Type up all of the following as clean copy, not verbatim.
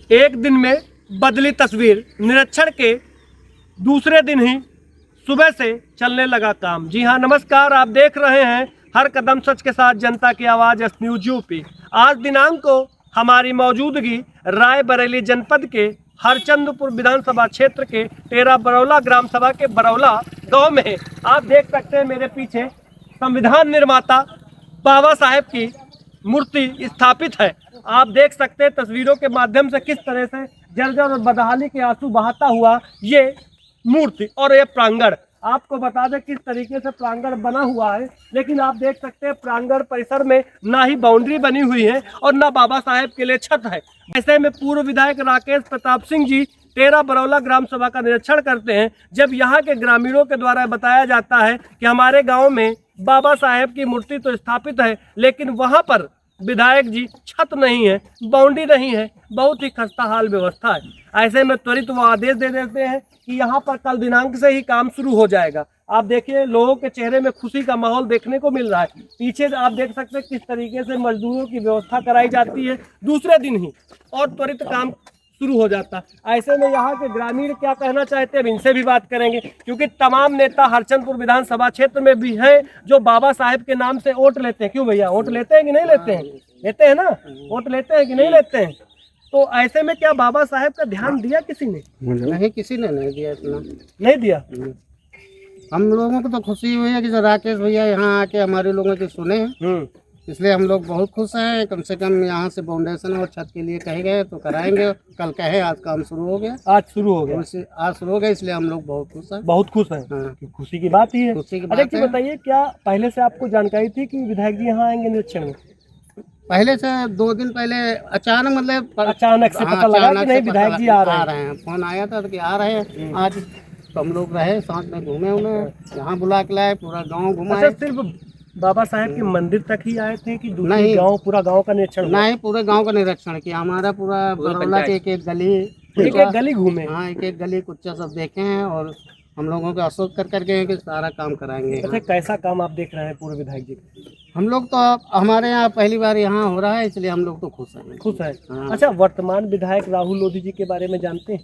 एक दिन में बदली तस्वीर। निरीक्षण के दूसरे दिन ही सुबह से चलने लगा काम। जी हाँ, नमस्कार, आप देख रहे हैं हर कदम सच के साथ जनता की आवाज़ एस न्यूज यूपी। आज दिनांक को हमारी मौजूदगी रायबरेली जनपद के हरचंदपुर विधानसभा क्षेत्र के टेरा बरौला ग्राम सभा के बरौला गांव में है। आप देख सकते हैं मेरे पीछे संविधान निर्माता बाबा साहेब की मूर्ति स्थापित है। आप देख सकते हैं तस्वीरों के माध्यम से किस तरह से जर्जर और बदहाली के आंसू बहाता हुआ ये मूर्ति और ये प्रांगण। आपको बता दें किस तरीके से प्रांगण बना हुआ है, लेकिन आप देख सकते हैं प्रांगण परिसर में ना ही बाउंड्री बनी हुई है और ना बाबा साहेब के लिए छत है। ऐसे में पूर्व विधायक राकेश प्रताप सिंह जी टेरा बरौला ग्राम सभा का निरीक्षण करते हैं। जब यहाँ के ग्रामीणों के द्वारा बताया जाता है कि हमारे गाँव में बाबा साहेब की मूर्ति तो स्थापित है, लेकिन वहाँ पर विधायक जी छत नहीं है, बाउंड्री नहीं है, बहुत ही खस्ता हाल व्यवस्था है। ऐसे में त्वरित वो आदेश दे देते हैं कि यहाँ पर कल दिनांक से ही काम शुरू हो जाएगा। आप देखिए लोगों के चेहरे में खुशी का माहौल देखने को मिल रहा है। पीछे आप देख सकते हैं किस तरीके से मजदूरों की व्यवस्था कराई जाती है दूसरे दिन ही, और त्वरित काम शुरू हो जाता है। ऐसे में यहाँ के ग्रामीण क्या कहना चाहते हैं, अब इनसे भी बात करेंगे, क्योंकि तमाम नेता हरचंदपुर विधानसभा क्षेत्र में भी हैं जो बाबा साहेब के नाम से वोट लेते हैं। क्यों भैया, वोट लेते हैं कि नहीं लेते हैं? लेते हैं ना, वोट लेते हैं कि नहीं लेते हैं? तो ऐसे में क्या बाबा साहेब का ध्यान दिया किसी ने? नहीं, किसी ने नहीं दिया, इतना नहीं दिया। हम लोगों को तो खुशी हुई है कि जो राकेश भैया यहाँ आके हमारे लोगों के सुने हैं, इसलिए हम लोग बहुत खुश हैं। कम से कम यहाँ से फाउंडेशन और छत के लिए कहे गए तो कराएंगे। कल कहे, आज काम शुरू हो गया। आज शुरू हो गया, आज शुरू हो गया, इसलिए हम लोग बहुत खुश हैं। बहुत खुश हैं। हाँ। खुशी की बात ही है। खुशी की अरे बात जी है। बताइए, क्या पहले से आपको जानकारी थी कि विधायक जी यहाँ आएंगे निरीक्षण में? पहले से 2 दिन पहले अचानक, मतलब अचानक से पता लगा कि नहीं विधायक जी आ रहे हैं? फोन आया था कि आ रहे हैं आज, तो हम लोग रहे साथ में, घूमे उन्हें यहाँ बुला के लाए, पूरा गाँव घुमाए। अच्छा, सिर्फ बाबा साहेब के मंदिर तक ही आए थे कि दूसरे गांव, पूरा गांव का निरीक्षण हुआ? नहीं, पूरे गांव का निरीक्षण किया। हमारा पूरा बरौला के एक एक गली, एक गली घूमे? हाँ, एक एक गली कुच्चा सब देखे हैं, और हम लोगों को आश्वस्त कर करके हैं कि सारा काम कराएंगे। अच्छा, कैसा काम आप देख रहे हैं पूर्व विधायक जी का? हम लोग तो हमारे यहाँ पहली बार यहाँ हो रहा है, इसलिए हम लोग तो खुश हैं। खुश है। हाँ। अच्छा, वर्तमान विधायक राहुल लोधी जी के बारे में जानते हैं?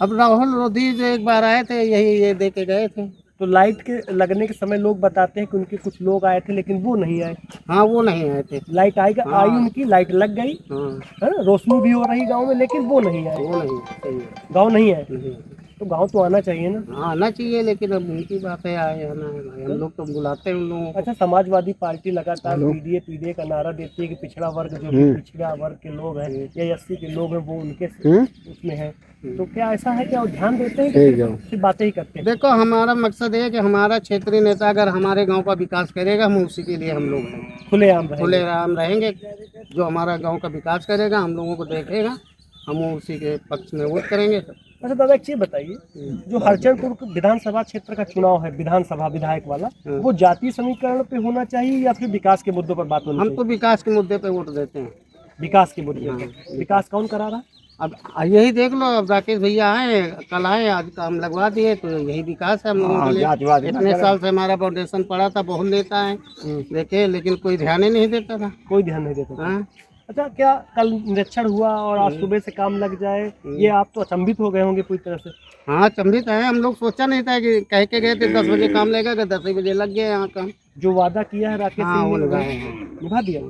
अब राहुल लोधी जो एक बार आए थे, यही ये दे के गए थे। तो लाइट के लगने के समय लोग बताते हैं कि उनके कुछ लोग आए थे, लेकिन वो नहीं आए। हाँ, वो नहीं आए थे। लाइट आई हाँ। आई उनकी, लाइट लग गई, हाँ, रोशनी भी हो रही गांव में, लेकिन वो नहीं आए। वो नहीं चाहिए। गांव नहीं आए नहीं। तो गांव तो आना चाहिए ना? हाँ, आना चाहिए, लेकिन अब उनकी बात है, आए आना है भाई, हम लोग तो बुलाते हैं उन लोगों को। अच्छा, समाजवादी पार्टी लगातार पीडीए का नारा देती है कि पिछड़ा वर्ग, जो भी पिछड़ा वर्ग के लोग हैं या एससी के लोग हैं, वो उनके उसमें है। तो क्या ऐसा है कि वो ध्यान देते हैं कि सिर्फ बातें ही करते हैं? देखो, हमारा मकसद है कि हमारा क्षेत्रीय नेता अगर हमारे गांव का विकास करेगा, हम उसी के लिए हम लोग हैं, खुलेआम रहेंगे। जो हमारा गांव का विकास करेगा, हम लोगों को देखेगा, हम उसी के पक्ष में वोट करेंगे। अच्छा दादा, एक चीज बताइए, जो हरचंदपुर विधानसभा क्षेत्र का चुनाव है, विधानसभा विधायक वाला, वो जातीय समीकरण पे होना चाहिए या फिर विकास के मुद्दों पर बात होनी चाहिए? हम तो विकास के मुद्दे पे वोट देते हैं। विकास के मुद्दे पे। विकास कौन करा रहा है? अब यही देख लो, अब राकेश भैया आए, कल आए, आज काम लगवा दिए, तो यही विकास है हम लोगों के लिए। इतने साल से हमारा फाउंडेशन पड़ा था, बहुत नेता है देखे, लेकिन कोई ध्यान ही नहीं देता था। कोई ध्यान नहीं देता था। हाँ। अच्छा, क्या कल निरीक्षण हुआ और आज सुबह से काम लग जाए, ये आप तो अचंभित हो गए होंगे पूरी तरह से? हाँ, अचंभित है। हम लोग सोचा नहीं था कि कह के गए थे 10 बजे काम लगेगा, 10 बजे लग गया यहाँ काम। जो वादा किया है राकेश हाँ, सिंह वो ने, लगाए निभा दिया।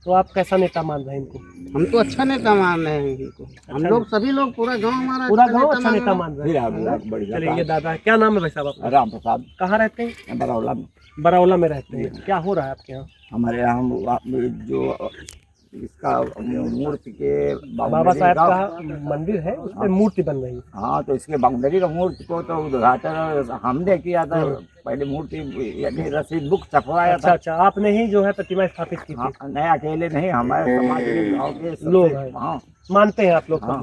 तो आप कैसा नेता मान रहे हैं इनको? हम तो अच्छा नेता मान रहे हैं इनको। हम लोग सभी लोग, पूरा गांव हमारा, पूरा गांव अच्छा नेता मान रहा है। चलिए, ये दादा, क्या नाम है भाई साहब आपका? राम प्रसाद। कहाँ रहते हैं? बरौला में। बरौला में रहते हैं। क्या हो रहा है आपके यहाँ? हमारे यहाँ जो इसका मूर्ति के बाबा साहेब का मंदिर है, उसमें मूर्ति बन रही है। हाँ, तो इसके बाउंड्री का मूर्ति को तो उद्घाटन हमने किया था। पहले मूर्ति यानी रसीद बुक छपवाया था। अच्छा, आपने ही जो है प्रतिमा स्थापित की थी? हाँ, नहीं, अकेले नहीं, हमारे समाज के गाँव के लोग हैं। हाँ, मानते हैं आप लोग? हाँ,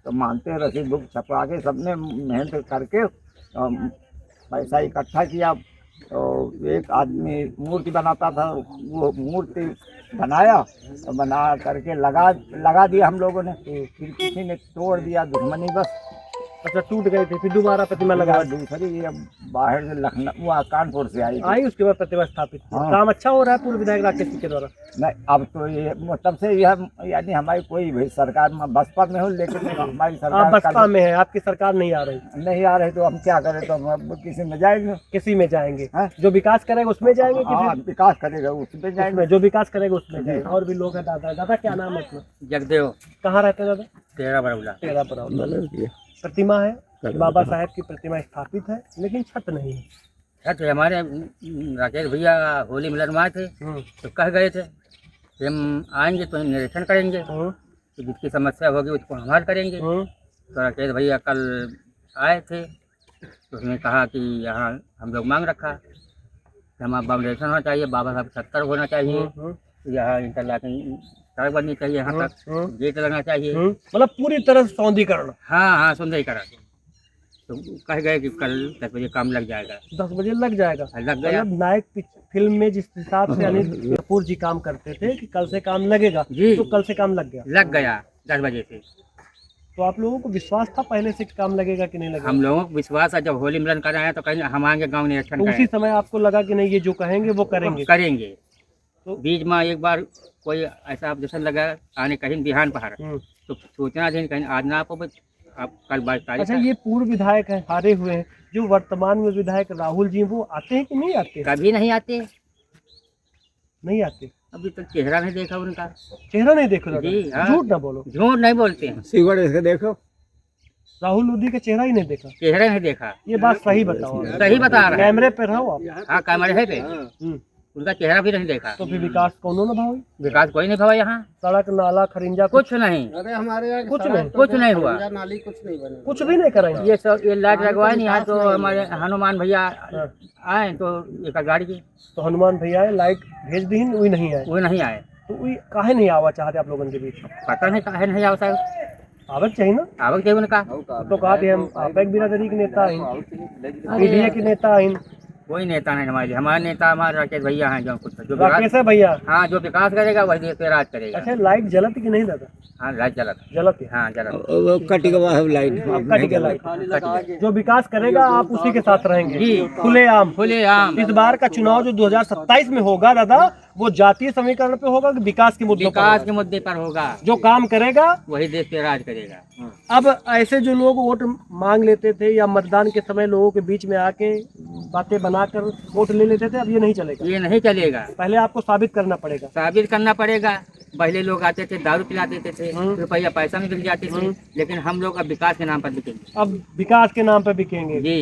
तो मानते हैं। रसीद बुक छपवा के सबने मेहनत करके पैसा इकट्ठा किया। तो एक आदमी मूर्ति बनाता था, वो मूर्ति बनाया, तो बना करके लगा दिया हम लोगों ने। फिर किसी ने तोड़ दिया, दुश्मनी बस। अच्छा, टूट गई थी, फिर दोबारा प्रतिमा लगा दूसरी ये बाहर से लखनऊ वहाँ कानपुर से आई थी। आई, उसके बाद प्रतिमा स्थापित की। हाँ। काम अच्छा हो रहा है पूर्व विधायक राकेश सिंह के द्वारा? नहीं, अब तो ये तब से यह यानी हमारी कोई भी सरकार में बसपा में हो, लेकिन हमारी आप सरकार बसपा में है, आपकी सरकार नहीं आ रही, नहीं आ रहे तो हम क्या करें, तो हम अब किसी में जाएंगे। किसी में जाएंगे? हाँ। जो विकास करेगा उसमें जाएंगे कि हाँ, फिर विकास करेगा उसमें जाएंगे। उसमें? जो विकास करेगा उसमें जाएंगे। और भी लोग हैं। दादा, दादा क्या नाम है अपना? जगदेव कहाँ रहते हैं दादा? तेरा बरौला। तेरा पर प्रतिमा है, बाबा साहेब की प्रतिमा स्थापित है, लेकिन छत नहीं है। छत हमारे राकेश भैया होली मिलन में आए थे तो कह गए थे कि हम आएंगे तो निरीक्षण करेंगे, तो जिसकी समस्या होगी उसको हम हल करेंगे। तो राकेश भैया कल आए थे तो उसने कहा कि यहाँ हम लोग मांग रखा कि हमारा बाउंडेशन होना चाहिए, बाबा साहब 70 होना चाहिए, यहाँ इंटरलॉकिंग सड़क बननी चाहिए, यहाँ तक गेट लगना चाहिए। मतलब पूरी तरह से सौंदर्यीकरण। हाँ हाँ, सुंदरीकरण। तो कह गए कि कल 10 बजे काम लग जाएगा। 10 बजे लग जाएगा? लग गया। मतलब नायक फिल्म में जिस हिसाब से अनिल कपूर जी काम करते थे कि कल से काम लगेगा, जी। तो कल से काम लग गया? लग गया 10 बजे से। तो आप लोगों को विश्वास था पहले से कि काम लगेगा कि नहीं लगेगा? हम लोगों को विश्वास है, जब होली मिलन कर रहे हैं तो कहीं हम आएंगे गाँव निरीक्षण तो उसी करेंगे। समय आपको लगा कि नहीं, ये जो कहेंगे वो करेंगे? करेंगे। तो बीच में एक बार कोई ऐसा ऑब्जेक्शन लगा आने कहीं बिहान पहाड़, तो सोचना चाहिए कहीं आज ना आप कल 22 तारीख। अच्छा, ये पूर्व विधायक हैं, हारे हुए हैं, जो वर्तमान में विधायक राहुल जी, वो आते हैं कि नहीं आते? कभी नहीं आते, नहीं आते। अभी तक चेहरा नहीं देखा उनका। चेहरा नहीं देखो दादा? जी, हाँ। झूठ ना बोलो। झूठ नहीं बोलते हैं, सीवर इसके देखो, राहुल लोधी का चेहरा ही नहीं देखा? चेहरा नहीं देखा। ये बात सही बताओ आप। सही बता रहे हैं। कैमरे पे रहो आप। हाँ, कैमरे पे हम्म। उनका चेहरा भी नहीं देखा। तो फिर विकास कौन ना भाई? विकास कोई नहीं हुआ यहाँ, सड़क नाला खरिंजा कुछ नहीं, अरे हमारे यहाँ कुछ सड़क नहीं, तो कुछ नहीं हुआ। खरिंजा नाली कुछ नहीं बने। कुछ भी नहीं करेंगे? ये सब ये लाइट लगवाए नहीं यहाँ, तो हमारे हनुमान भैया आए तो एक गाड़ी की, तो हनुमान भैया आए, लाइट भेज दी, वही नहीं आए। वो नहीं आए। तो वही काहे नहीं आवा चाहते आप लोगों के बीच? पता नहीं काहे नहीं आवता है, आवक चाहिए ना। आवक चाहिए उनका। तो कहा थे हम आप एक बिरादरी के नेता हैं, पीडीए के नेता हैं। कोई नेता नहीं हमारे नेता हमारे राकेश भैया हैं, जो कुछ जो विकास, राकेश है भैया। हाँ, जो विकास करेगा वही देश पे राज करेगा। अच्छा, लाइट जलती कि नहीं दादा? हाँ, लाइट जलत, जलती। हाँ जलत, कटी का लाइट कट के लाइट। जो विकास करेगा आप उसी के साथ रहेंगे जी। खुलेआम। खुलेआम। इस बार का चुनाव जो 2027 में होगा दादा, वो जातीय समीकरण पे होगा कि विकास के मुद्दों पर विकास होगा? के मुद्दे पर होगा, जो काम करेगा वही देश पे राज करेगा। अब ऐसे जो लोग वोट मांग लेते थे या मतदान के समय लोगों के बीच में आके बातें बनाकर वोट ले लेते थे, अब ये नहीं चलेगा। ये नहीं चलेगा, पहले आपको साबित करना पड़ेगा। साबित करना पड़ेगा। पहले लोग आते थे, दारू पिला देते थे, रुपया पैसा में बिक जाते थे, लेकिन हम लोग अब विकास के नाम पर बिकेंगे। अब विकास के नाम पे बिकेंगे। जी,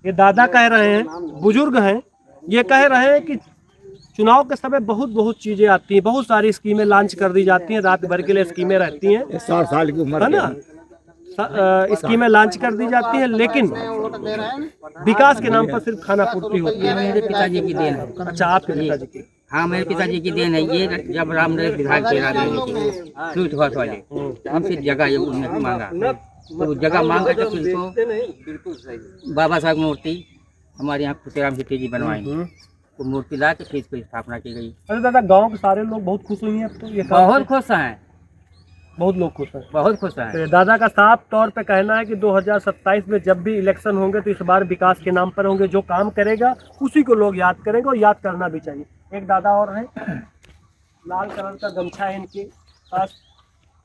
ये दादा कह रहे हैं, बुजुर्ग हैं, ये कह रहे हैं कि चुनाव के समय बहुत बहुत चीजें आती हैं, बहुत सारी स्कीमें लॉन्च कर दी जाती हैं, रात भर के लिए स्कीमें रहती हैं, 60 साल की उम्र है ना, स्कीमें लॉन्च कर दी जाती हैं, लेकिन विकास के नाम पर सिर्फ खाना पूर्ति होती ये है। मेरे पिताजी की देन है। अच्छा, आपके पिताजी की? हाँ, मेरे पिताजी की देन है। ये जब रामनगर विधायक चेहरा देने थे स्वीट हाउस वाले, हमसे जगह ये उन्होंने मांगा, तो जगह मांग कर तो फिर तो बाबा साहब की मूर्ति हमारे यहाँ खुशराम सिटी जी बनवाएंगे, वो मूर्ति ला के फिर इसको स्थापना की गई। अरे दादा, गांव के सारे लोग बहुत खुश हुई हैं अब तो ये काम बहुत से? खुश हैं, बहुत लोग खुश हैं। बहुत खुश हैं। तो दादा का साफ तौर पे कहना है कि 2027 में जब भी इलेक्शन होंगे तो इस बार विकास के नाम पर होंगे। जो काम करेगा उसी को लोग याद करेंगे, और याद करना भी चाहिए। एक दादा और हैं, लाल कलर का गमछा है इनके पास,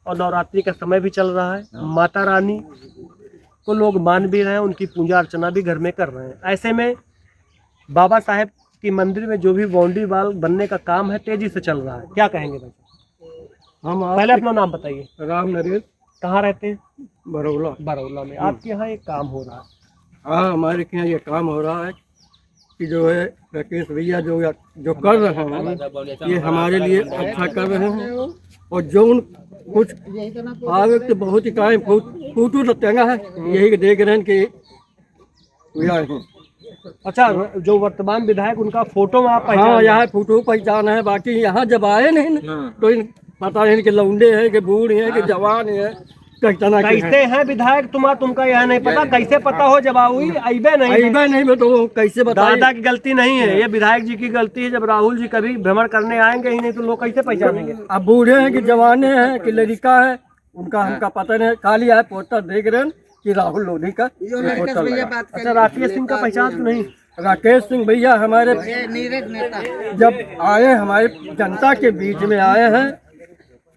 और नवरात्रि का समय भी चल रहा है, माता रानी को लोग मान भी रहे हैं, उनकी पूजा अर्चना भी घर में कर रहे हैं। ऐसे में बाबा साहेब की मंदिर में जो भी बाउंड्री वाल बनने का काम है तेजी से चल रहा है, क्या कहेंगे भाई? हम पहले अपना नाम बताइए। राम नरेश कहाँ रहते हैं? बरौला। बरौला में। आपके यहाँ एक काम हो रहा है? हाँ, हमारे यहाँ ये काम हो रहा है कि जो है राकेश भैया जो कर रहे हैं ये हमारे लिए अच्छा कर रहे हैं, और जो कुछ आगे तो बहुत ही काम फूटू रतेंगा है, यही देख रहे हैं कि ये आए हैं। अच्छा, जो वर्तमान विधायक उनका फोटो में आप हाँ, पहचान? यहाँ फोटो पहचान है, बाकी यहाँ जब आए नहीं न, तो इन पता नहीं कि लौंडे हैं कि बूढ़े हैं कि जवान है, कैसे हैं विधायक तुमका यह नहीं पता? कैसे पता हो जब हुई अइबे नहीं? अइबे नहीं में तो कैसे बताइए? दादा की गलती नहीं है, ये विधायक जी की गलती है। जब राहुल जी कभी भ्रमण करने आएंगे ही नहीं तो लोग कैसे पहचानेंगे? अब बूढ़े हैं कि जवाने हैं कि लड़का है, उनका हमका पता नहीं। खाली आए पोस्टर देख रहे हैं कि राहुल लोधी का ये पोस्टर लगा। अच्छा, राकेश सिंह का पहचान तो नहीं? राकेश सिंह भैया हमारे जब आए हमारे जनता के बीच में आए हैं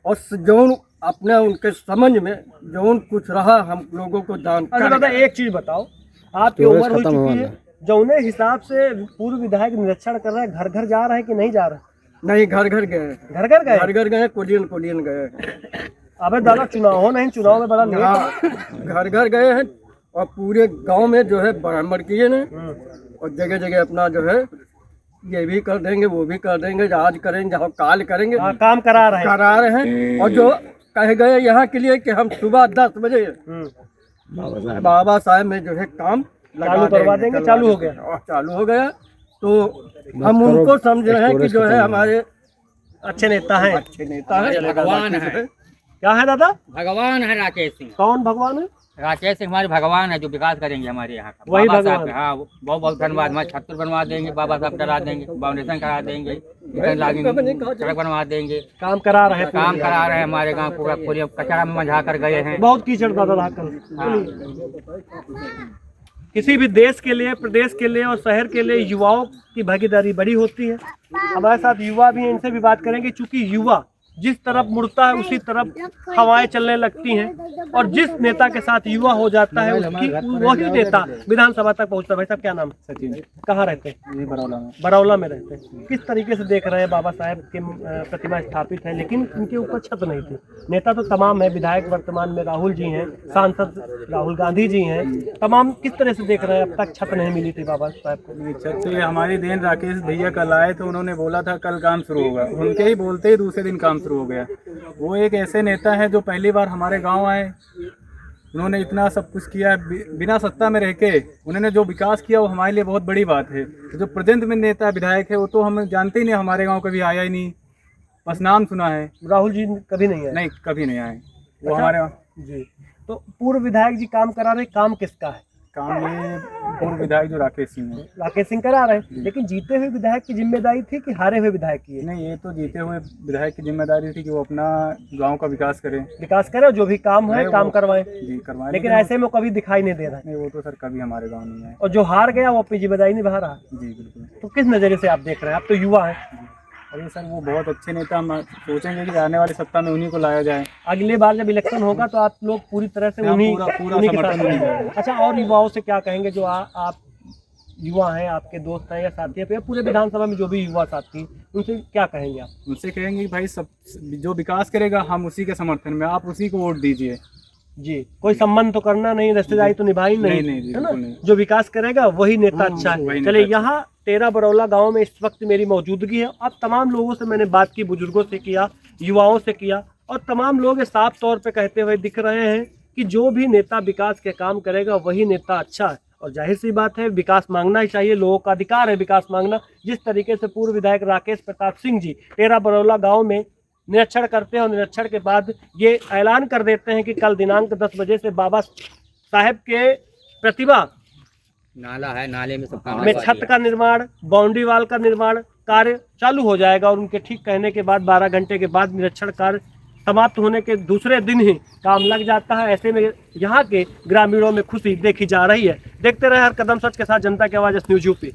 और जौन अपने उनके समझ में जौन कुछ रहा हम लोगों को अच्छा जानकारी। दादा, एक चीज बताओ, आपकी उम्र हो चुकी है, जौने हिसाब से पूर्व विधायक निरीक्षण कर रहे हैं, घर घर जा रहे हैं कि नहीं जा रहे? नहीं, घर घर गए, घर घर गए, घर घर गए, कुलियन गए। अबे दादा, चुनाव हो नहीं, चुनाव में बड़ा लेट। हाँ, घर घर गए हैं और पूरे गांव में जो है बरामद किए ने और जगह जगह अपना जो है ये भी कर देंगे, वो भी कर देंगे, आज करेंगे, जहाँ काल करेंगे, हाँ, काम करा रहे हैं। और जो कह गए यहाँ के लिए कि हम सुबह 10 बजे बाबा साहब में जो है काम चालू करवा देंगे, चालू हो गया। और चालू हो गया तो हम उनको समझ रहे हैं कि जो है हमारे अच्छे नेता हैं, अच्छे नेता है, भगवान है। क्या है दादा? भगवान है राकेश सिंह। कौन भगवान है? राकेश सिंह हमारे भगवान है, जो विकास करेंगे हमारे यहाँ का। वही बाबा साहब भगवान। हाँ, बहुत बहुत धन्यवाद। हमारे छत्तर बनवा देंगे, बाबा साहब करा देंगे, फाउंडेशन करा देंगे, सड़क बनवा देंगे, काम करा रहे हैं, काम करा रहे हैं। हमारे गाँव पूरा पूरे कचरा में मंझा कर गए हैं। बहुत कीचड़ दादा रहा कल। किसी भी देश के लिए, प्रदेश के लिए और शहर के लिए युवाओं की भागीदारी बड़ी होती है। हमारे साथ युवा भी हैं, इनसे भी बात करेंगे, क्योंकि युवा जिस तरफ मुड़ता है उसी तरफ हवाएं चलने लगती हैं, और जिस नेता के साथ युवा हो जाता है उसकी वही नेता विधानसभा तक पहुंचता है। भाई साहब, क्या नाम? सचिन। कहाँ रहते हैं? बरौला में रहते हैं। किस तरीके से देख रहे हैं? बाबा साहब की प्रतिमा स्थापित है, लेकिन उनके ऊपर छत नहीं थी। नेता तो तमाम है, विधायक वर्तमान में राहुल जी हैं, सांसद राहुल गांधी जी हैं, तमाम। किस तरह से देख रहे हैं? अब तक छत नहीं मिली थी बाबा साहब को। छत तो ये हमारी देन। राकेश भैया कल आए थे, उन्होंने बोला था कल काम शुरू होगा, उनके ही बोलते ही दूसरे दिन काम शुरू हो गया। वो एक ऐसे नेता हैं जो पहली बार हमारे गांव आए, उन्होंने इतना सब कुछ किया बिना सत्ता में रह के। उन्होंने जो विकास किया वो हमारे लिए बहुत बड़ी बात है। जो प्रेजेंट में नेता विधायक है वो तो हम जानते ही नहीं, हमारे गांव कभी आया ही नहीं, बस नाम सुना है। राहुल जी कभी नहीं आए? नहीं, कभी नहीं आए वो। अच्छा, हमारे जी। तो पूर्व विधायक जी काम करा रहे, काम किसका है? काम ये पूर्व विधायक जो राकेश सिंह है, राकेश सिंह करा रहे हैं, लेकिन जीते हुए विधायक की जिम्मेदारी थी कि हारे हुए विधायक की है? नहीं, ये तो जीते हुए विधायक की जिम्मेदारी थी कि वो अपना गांव का विकास करें, विकास करे, जो भी काम है काम करवाएं। जी करवाएं। लेकिन ऐसे में कभी दिखाई नहीं दे रहा है। नहीं, वो तो सर कभी हमारे गांव नहीं आए। और जो हार गया वो अपनी जिम्मेदारी निभा रहा है। जी बिल्कुल। तो किस नजरिए से आप देख रहे हैं? आप तो युवा हैं। अरे सर, वो बहुत अच्छे नेता, हम सोचेंगे कि आने वाली सत्ता में उन्हीं को लाया जाए। अगले बार जब इलेक्शन होगा तो आप लोग पूरी तरह से हाँ, उन्हीं पूरा उन्हीं के समर्थन साथ उन्हीं हैं। का। अच्छा, और युवाओं से क्या कहेंगे जो आप युवा हैं, आपके दोस्त हैं या साथी हैं, या पूरे विधानसभा में जो भी युवा साथी, उनसे क्या कहेंगे आप? उनसे कहेंगे कि भाई सब जो विकास करेगा हम उसी के समर्थन में, आप उसी को वोट दीजिए। जी, कोई संबंध तो करना नहीं, रिश्तेदारी तो निभाई नहीं, नहीं, जी, है ना? बिल्कुल नहीं। जो विकास करेगा वही नेता अच्छा है। वही चलिए, नेता अच्छा। यहाँ तेरा बरौला गांव में इस वक्त मेरी मौजूदगी है। अब तमाम लोगों से मैंने बात की, बुजुर्गों से किया, युवाओं से किया, और तमाम लोग साफ तौर पे कहते हुए दिख रहे हैं कि जो भी नेता विकास के काम करेगा वही नेता अच्छा है। और जाहिर सी बात है, विकास मांगना ही चाहिए, लोगों का अधिकार है विकास मांगना। जिस तरीके से पूर्व विधायक राकेश प्रताप सिंह जी तेरा बरौला गाँव में निरीक्षण करते हैं और निरीक्षण के बाद ये ऐलान कर देते हैं कि कल दिनांक 10 बजे से बाबा साहेब के प्रतिभा नाला है, नाले में सब काम में छत का निर्माण, बाउंड्री वाल का निर्माण कार्य चालू हो जाएगा। और उनके ठीक कहने के बाद 12 घंटे के बाद निरीक्षण कार्य समाप्त होने के दूसरे दिन ही काम लग जाता है। ऐसे में यहाँ के ग्रामीणों में खुशी देखी जा रही है। देखते रहे हर कदम सच के साथ, जनता की आवाज़ न्यूज़ यूपी।